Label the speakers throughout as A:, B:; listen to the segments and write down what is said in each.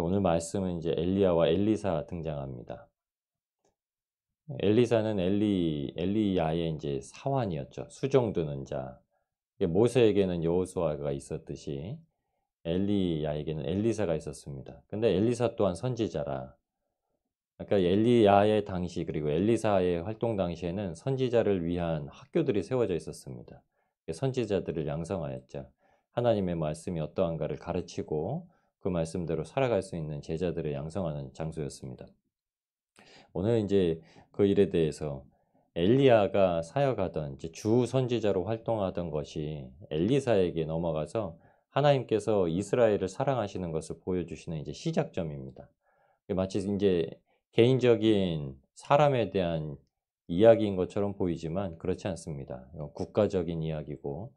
A: 오늘 말씀은 이제 엘리야와 엘리사 등장합니다. 엘리사는 엘리야의 이제 사환이었죠. 수종 드는 자. 모세에게는 여호수아가 있었듯이 엘리야에게는 엘리사가 있었습니다. 근데 엘리사 또한 선지자라. 그러니까 엘리야의 당시 그리고 엘리사의 활동 당시에는 선지자를 위한 학교들이 세워져 있었습니다. 선지자들을 양성하였죠. 하나님의 말씀이 어떠한가를 가르치고 그 말씀대로 살아갈 수 있는 제자들을 양성하는 장소였습니다. 오늘 이제 그 일에 대해서 엘리야가 사역하던 이제 주 선지자로 활동하던 것이 엘리사에게 넘어가서 하나님께서 이스라엘을 사랑하시는 것을 보여주시는 이제 시작점입니다. 마치 이제 개인적인 사람에 대한 이야기인 것처럼 보이지만 그렇지 않습니다. 국가적인 이야기고,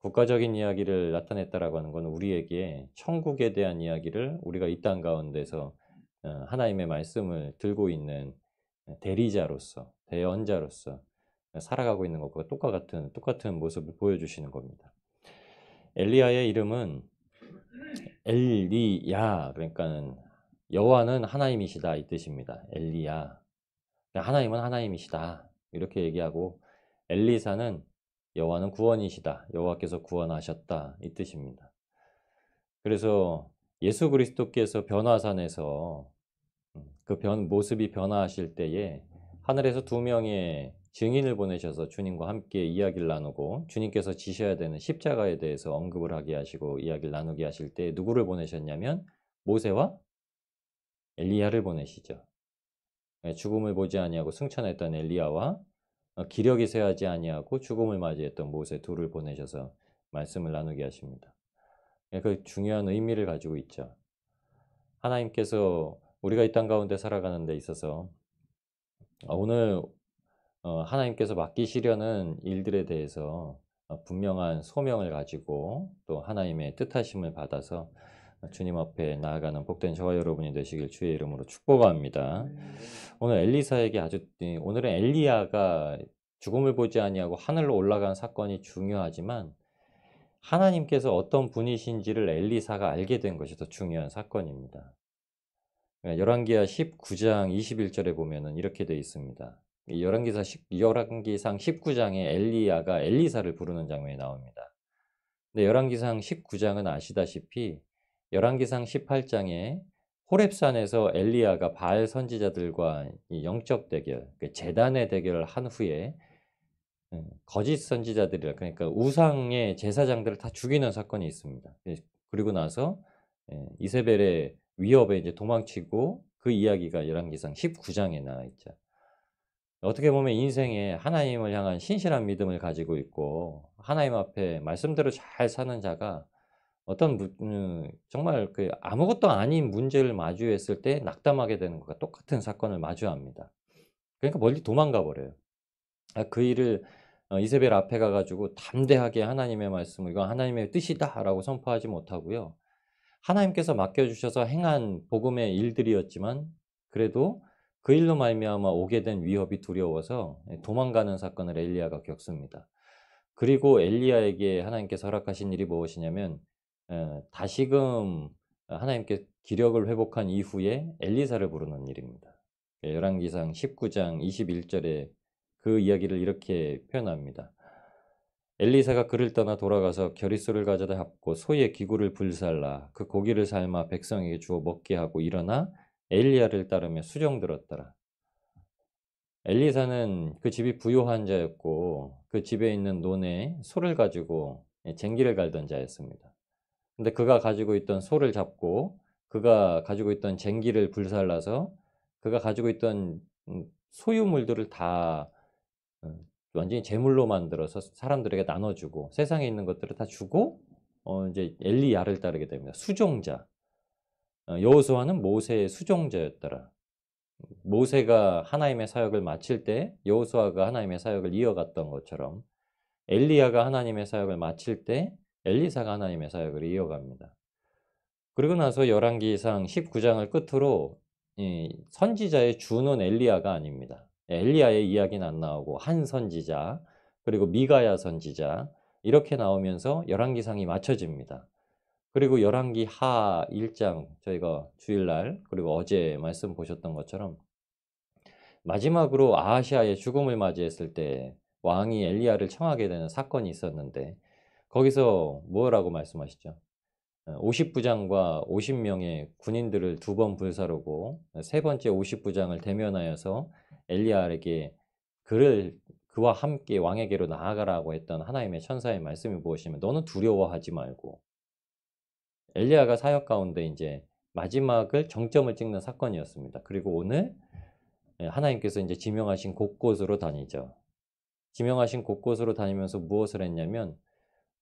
A: 국가적인 이야기를 나타냈다라고 하는 건 우리에게 천국에 대한 이야기를 우리가 이 땅 가운데서 하나님의 말씀을 들고 있는 대리자로서, 대언자로서 살아가고 있는 것과 똑같은 모습을 보여주시는 겁니다. 엘리야의 이름은 엘리야, 그러니까는 여호와는 하나님이시다 이 뜻입니다. 엘리야, 하나님은 하나님이시다 이렇게 얘기하고, 엘리사는 여호와는 구원이시다, 여호와께서 구원하셨다 이 뜻입니다. 그래서 예수 그리스도께서 변화산에서 모습이 변화하실 때에 하늘에서 두 명의 증인을 보내셔서 주님과 함께 이야기를 나누고, 주님께서 지셔야 되는 십자가에 대해서 언급을 하게 하시고 이야기를 나누게 하실 때 누구를 보내셨냐면 모세와 엘리야를 보내시죠. 죽음을 보지 아니하고 승천했던 엘리야와 기력이 쇠하지 아니하고 죽음을 맞이했던 모세 둘을 보내셔서 말씀을 나누게 하십니다. 그 중요한 의미를 가지고 있죠. 하나님께서 우리가 이 땅 가운데 살아가는 데 있어서 오늘 하나님께서 맡기시려는 일들에 대해서 분명한 소명을 가지고 또 하나님의 뜻하심을 받아서 주님 앞에 나아가는 복된 저와 여러분이 되시길 주의 이름으로 축복합니다. 오늘 엘리사에게 오늘은 엘리야가 죽음을 보지 아니하고 하늘로 올라간 사건이 중요하지만 하나님께서 어떤 분이신지를 엘리사가 알게 된 것이 더 중요한 사건입니다. 열왕기하 19장 21절에 보면은 이렇게 되어 있습니다. 열왕기상 19장에 엘리야가 엘리사를 부르는 장면이 나옵니다. 근데 열왕기상 19장은 아시다시피 열왕기상 18장에 호렙산에서 엘리야가 바알 선지자들과 이 영적 대결, 제단의 대결을 한 후에 거짓 선지자들이라, 그러니까 우상의 제사장들을 다 죽이는 사건이 있습니다. 그리고 나서 이세벨의 위협에 이제 도망치고, 그 이야기가 열왕기상 19장에 나와 있죠. 어떻게 보면 인생에 하나님을 향한 신실한 믿음을 가지고 있고 하나님 앞에 말씀대로 잘 사는 자가 정말 그 아무것도 아닌 문제를 마주했을 때 낙담하게 되는 것과 똑같은 사건을 마주합니다. 그러니까 멀리 도망가 버려요. 그 일을 이세벨 앞에 가가지고 담대하게 하나님의 말씀을 이건 하나님의 뜻이다라고 선포하지 못하고요. 하나님께서 맡겨주셔서 행한 복음의 일들이었지만 그래도 그 일로 말미암아 오게 된 위협이 두려워서 도망가는 사건을 엘리야가 겪습니다. 그리고 엘리야에게 하나님께서 허락하신 일이 무엇이냐면 다시금 하나님께 기력을 회복한 이후에 엘리사를 부르는 일입니다. 열왕기상 19장 21절에 그 이야기를 이렇게 표현합니다. 엘리사가 그를 떠나 돌아가서 겨릿소를 가져다 잡고 소의 기구를 불살라 그 고기를 삶아 백성에게 주어 먹게 하고 일어나 엘리야를 따르며 수종들었더라. 엘리사는 그 집이 부요한 자였고 그 집에 있는 논에 소를 가지고 쟁기를 갈던 자였습니다. 근데 그가 가지고 있던 소를 잡고 그가 가지고 있던 쟁기를 불살라서 그가 가지고 있던 소유물들을 다 완전히 제물로 만들어서 사람들에게 나눠주고 세상에 있는 것들을 다 주고 이제 엘리야를 따르게 됩니다. 수종자. 여호수아는 모세의 수종자였더라. 모세가 하나님의 사역을 마칠 때 여호수아가 하나님의 사역을 이어갔던 것처럼 엘리야가 하나님의 사역을 마칠 때 엘리사가 하나님의 사역을 이어갑니다. 그리고 나서 열왕기상 19장을 끝으로 이 선지자의 주는 엘리야가 아닙니다. 엘리야의 이야기는 안 나오고 한 선지자 그리고 미가야 선지자 이렇게 나오면서 열왕기상이 맞춰집니다. 그리고 열왕기 하 1장 저희가 주일날 그리고 어제 말씀 보셨던 것처럼 마지막으로 아하시아의 죽음을 맞이했을 때 왕이 엘리야를 청하게 되는 사건이 있었는데 거기서 뭐라고 말씀하시죠? 50부장과 50명의 군인들을 두 번 불사르고 세 번째 50부장을 대면하여서 엘리야에게 그와 함께 왕에게로 나아가라고 했던 하나님의 천사의 말씀이 무엇이냐면 너는 두려워하지 말고 엘리야가 사역 가운데 이제 마지막을 정점을 찍는 사건이었습니다. 그리고 오늘 하나님께서 이제 지명하신 곳곳으로 다니죠. 지명하신 곳곳으로 다니면서 무엇을 했냐면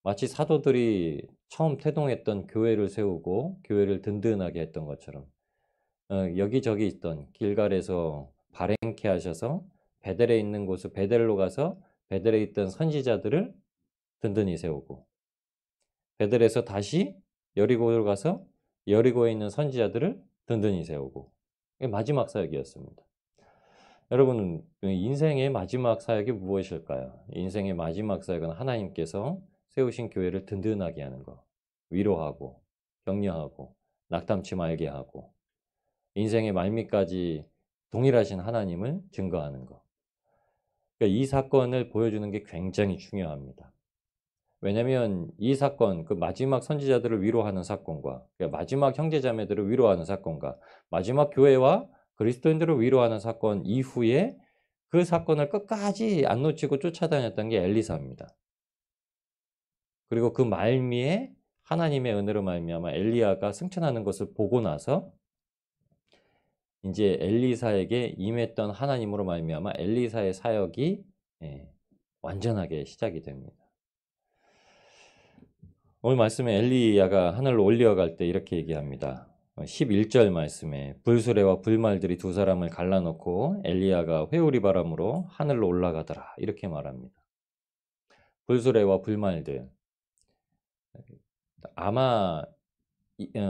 A: 마치 사도들이 처음 태동했던 교회를 세우고 교회를 든든하게 했던 것처럼 여기저기 있던 길갈에서 바랭케 하셔서 베델에 있는 곳을 베델로 가서 베델에 있던 선지자들을 든든히 세우고 베델에서 다시 여리고로 가서 여리고에 있는 선지자들을 든든히 세우고 이게 마지막 사역이었습니다. 여러분 인생의 마지막 사역이 무엇일까요? 인생의 마지막 사역은 하나님께서 세우신 교회를 든든하게 하는 것, 위로하고 격려하고 낙담치 말게 하고 인생의 말미까지 동일하신 하나님을 증거하는 것. 그러니까 이 사건을 보여주는 게 굉장히 중요합니다. 왜냐하면 이 사건, 그 마지막 선지자들을 위로하는 사건과 그러니까 마지막 형제자매들을 위로하는 사건과 마지막 교회와 그리스도인들을 위로하는 사건 이후에 그 사건을 끝까지 안 놓치고 쫓아다녔던 게 엘리사입니다. 그리고 그 말미에 하나님의 은혜로 말미암아 엘리야가 승천하는 것을 보고 나서 이제 엘리사에게 임했던 하나님으로 말미암아 엘리사의 사역이 완전하게 시작이 됩니다. 오늘 말씀에 엘리야가 하늘로 올려갈 때 이렇게 얘기합니다. 11절 말씀에 불수레와 불말들이 두 사람을 갈라놓고 엘리야가 회오리 바람으로 하늘로 올라가더라 이렇게 말합니다. 불수레와 불말들 아마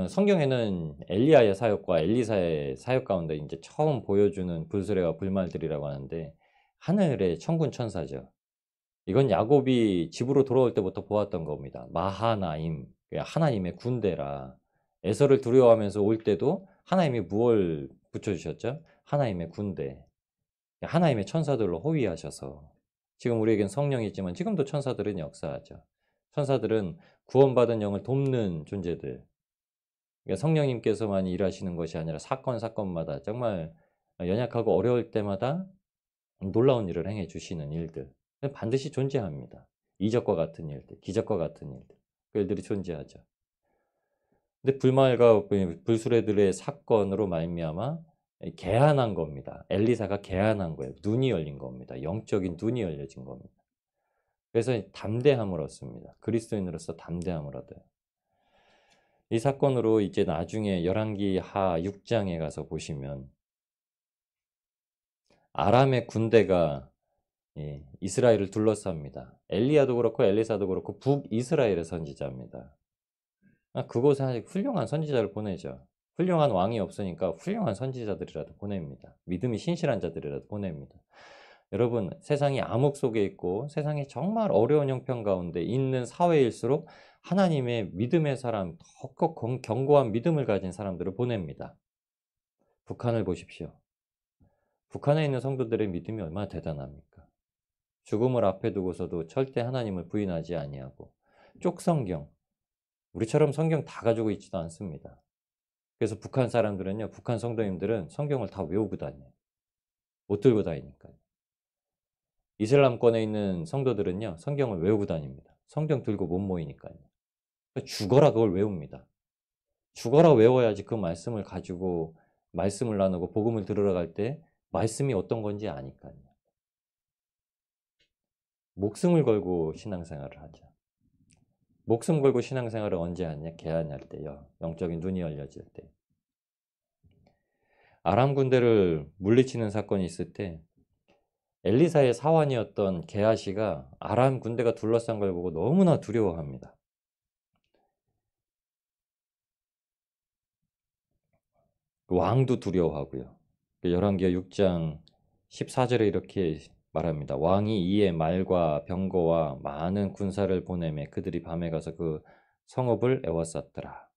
A: 성경에는 엘리야의 사역과 엘리사의 사역 가운데 이제 처음 보여주는 불수레와 불말들이라고 하는데 하늘의 천군 천사죠. 이건 야곱이 집으로 돌아올 때부터 보았던 겁니다. 마하나임, 하나님의 군대라. 에서를 두려워하면서 올 때도 하나님이 무엇을 붙여주셨죠? 하나님의 군대. 하나님의 천사들로 호위하셔서. 지금 우리에겐 성령이 있지만 지금도 천사들은 역사하죠. 천사들은 구원받은 영을 돕는 존재들. 그러니까 성령님께서만 일하시는 것이 아니라 사건마다 정말 연약하고 어려울 때마다 놀라운 일을 행해 주시는 일들. 반드시 존재합니다. 이적과 같은 일들, 기적과 같은 일들. 그 일들이 존재하죠. 근데 불말과 불수레들의 사건으로 말미암아 개안한 겁니다. 엘리사가 개안한 거예요. 눈이 열린 겁니다. 영적인 눈이 열려진 겁니다. 그래서 담대함을 얻습니다. 그리스도인으로서 담대함을 얻어요. 이 사건으로 이제 나중에 열왕기 하 6장에 가서 보시면 아람의 군대가 이스라엘을 둘러쌉니다. 엘리야도 그렇고 엘리사도 그렇고 북이스라엘의 선지자입니다. 그곳에 아직 훌륭한 선지자를 보내죠. 훌륭한 왕이 없으니까 훌륭한 선지자들이라도 보냅니다. 믿음이 신실한 자들이라도 보냅니다. 여러분 세상이 암흑 속에 있고 세상이 정말 어려운 형편 가운데 있는 사회일수록 하나님의 믿음의 사람, 더 견고한 믿음을 가진 사람들을 보냅니다. 북한을 보십시오. 북한에 있는 성도들의 믿음이 얼마나 대단합니까? 죽음을 앞에 두고서도 절대 하나님을 부인하지 아니하고 쪽성경, 우리처럼 성경 다 가지고 있지도 않습니다. 그래서 북한 사람들은요, 북한 성도님들은 성경을 다 외우고 다녀요. 못 들고 다니니까요. 이슬람권에 있는 성도들은요, 성경을 외우고 다닙니다. 성경 들고 못 모이니까요. 죽어라 그걸 외웁니다. 죽어라 외워야지 그 말씀을 가지고 말씀을 나누고 복음을 들으러 갈 때 말씀이 어떤 건지 아니까요. 목숨을 걸고 신앙생활을 하죠. 목숨 걸고 신앙생활을 언제 하냐? 개안할 때요. 영적인 눈이 열려질 때. 아람 군대를 물리치는 사건이 있을 때 엘리사의 사환이었던 게하시가 아람 군대가 둘러싼 걸 보고 너무나 두려워합니다. 왕도 두려워하고요. 열왕기하 6장 14절에 이렇게 말합니다. 왕이 이에 말과 병거와 많은 군사를 보내매 그들이 밤에 가서 그 성읍을 에워쌌더라.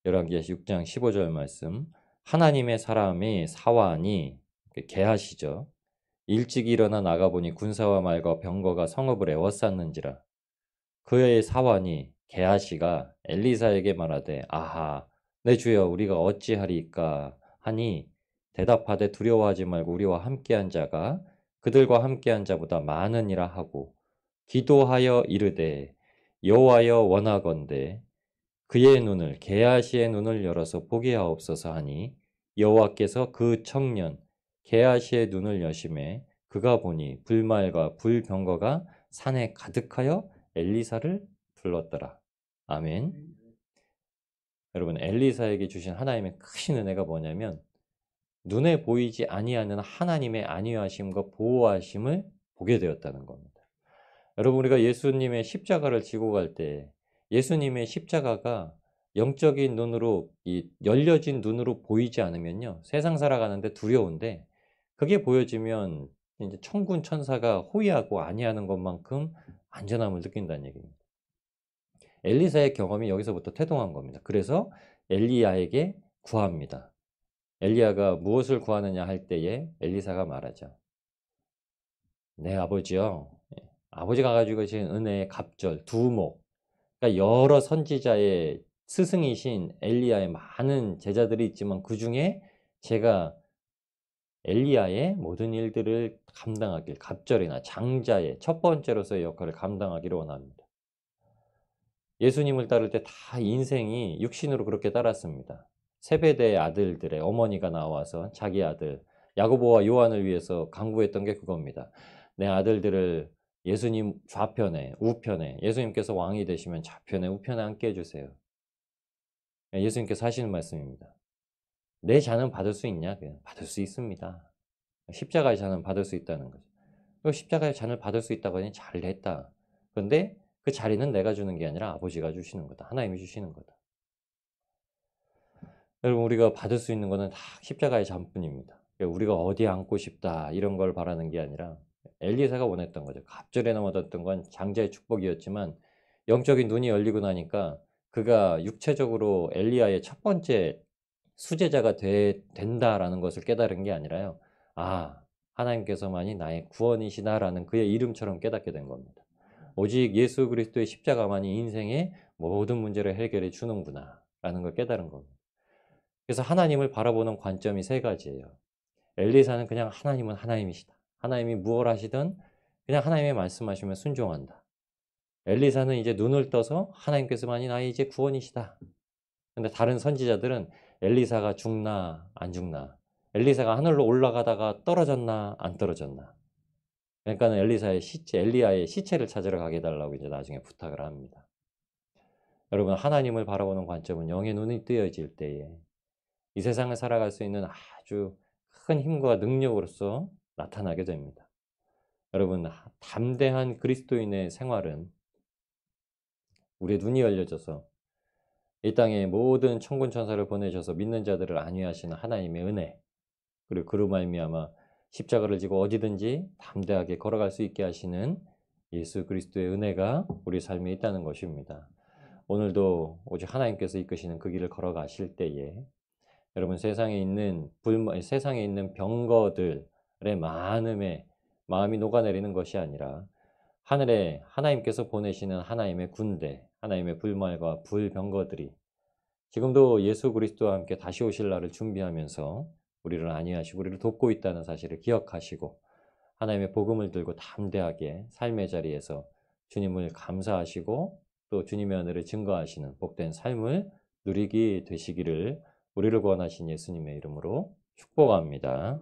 A: 열왕기하 6장 15절 말씀. 하나님의 사람이 사환이 게하시죠. 일찍 일어나 나가보니 군사와 말과 병거가 성읍을 에워쌌는지라. 그의 사환이 게하시가 엘리사에게 말하되 아하 내 주여 우리가 어찌하리이까 하니 대답하되 두려워하지 말고 우리와 함께한 자가 그들과 함께한 자보다 많으니라 하고 기도하여 이르되 여호와여 원하건대 그의 눈을 게하시의 눈을 열어서 보게 하옵소서 하니 여호와께서 그 청년 게하시의 눈을 여심해 그가 보니 불말과 불병거가 산에 가득하여 엘리사를 불렀더라. 아멘. 여러분 엘리사에게 주신 하나님의 크신 은혜가 뭐냐면 눈에 보이지 아니하는 하나님의 안위하심과 보호하심을 보게 되었다는 겁니다. 여러분 우리가 예수님의 십자가를 지고 갈 때 예수님의 십자가가 영적인 눈으로 이 열려진 눈으로 보이지 않으면요 세상 살아가는데 두려운데 그게 보여지면 이제 천군 천사가 호위하고 안위하는 것만큼 안전함을 느낀다는 얘기입니다. 엘리사의 경험이 여기서부터 태동한 겁니다. 그래서 엘리야에게 구합니다. 엘리야가 무엇을 구하느냐 할 때에 엘리사가 말하죠. 네 아버지요. 아버지가 가지고 계신 은혜의 갑절, 두목, 그러니까 여러 선지자의 스승이신 엘리야의 많은 제자들이 있지만 그 중에 제가 엘리야의 모든 일들을 감당하길, 갑절이나 장자의 첫 번째로서의 역할을 감당하기를 원합니다. 예수님을 따를 때 다 인생이 육신으로 그렇게 따랐습니다. 세베대의 아들들의 어머니가 나와서 자기 아들 야고보와 요한을 위해서 간구했던 게 그겁니다. 내 아들들을 예수님 좌편에 우편에 예수님께서 왕이 되시면 좌편에 우편에 앉게 해주세요. 예수님께서 하시는 말씀입니다. 내 잔은 받을 수 있냐? 받을 수 있습니다. 십자가의 잔은 받을 수 있다는 거죠. 십자가의 잔을 받을 수 있다고 하니 잘했다. 그런데 그 자리는 내가 주는 게 아니라 아버지가 주시는 거다. 하나님이 주시는 거다. 여러분 우리가 받을 수 있는 거는 다 십자가의 잔뿐입니다. 우리가 어디에 앉고 싶다 이런 걸 바라는 게 아니라 엘리사가 원했던 거죠. 갑절에 넘어졌던 건 장자의 축복이었지만 영적인 눈이 열리고 나니까 그가 육체적으로 엘리야의 첫 번째 수제자가 된다라는 것을 깨달은 게 아니라요. 아 하나님께서만이 나의 구원이시다라는 그의 이름처럼 깨닫게 된 겁니다. 오직 예수 그리스도의 십자가만이 인생의 모든 문제를 해결해 주는구나 라는 걸 깨달은 겁니다. 그래서 하나님을 바라보는 관점이 세 가지예요. 엘리사는 그냥 하나님은 하나님이시다. 하나님이 무엇을 하시든 그냥 하나님의 말씀하시면 순종한다. 엘리사는 이제 눈을 떠서 하나님께서만이 나의 이제 구원이시다. 근데 다른 선지자들은 엘리사가 죽나 안 죽나, 엘리사가 하늘로 올라가다가 떨어졌나 안 떨어졌나. 그러니까는 엘리야의 시체를 찾으러 가게 해달라고 이제 나중에 부탁을 합니다. 여러분 하나님을 바라보는 관점은 영의 눈이 뜨여질 때에 이 세상을 살아갈 수 있는 아주 큰 힘과 능력으로서 나타나게 됩니다. 여러분 담대한 그리스도인의 생활은 우리의 눈이 열려져서 이 땅에 모든 천군 천사를 보내셔서 믿는 자들을 안위하시는 하나님의 은혜, 그리고 그로 말미암아 십자가를 지고 어디든지 담대하게 걸어갈 수 있게 하시는 예수 그리스도의 은혜가 우리 삶에 있다는 것입니다. 오늘도 오직 하나님께서 이끄시는 그 길을 걸어가실 때에 여러분 세상에 있는 병거들의 많음에 마음이 녹아내리는 것이 아니라 하늘에 하나님께서 보내시는 하나님의 군대, 하나님의 불말과 불병거들이 지금도 예수 그리스도와 함께 다시 오실 날을 준비하면서 우리를 안위하시고 우리를 돕고 있다는 사실을 기억하시고 하나님의 복음을 들고 담대하게 삶의 자리에서 주님을 감사하시고 또 주님의 은혜를 증거하시는 복된 삶을 누리게 되시기를 우리를 구원하신 예수님의 이름으로 축복합니다.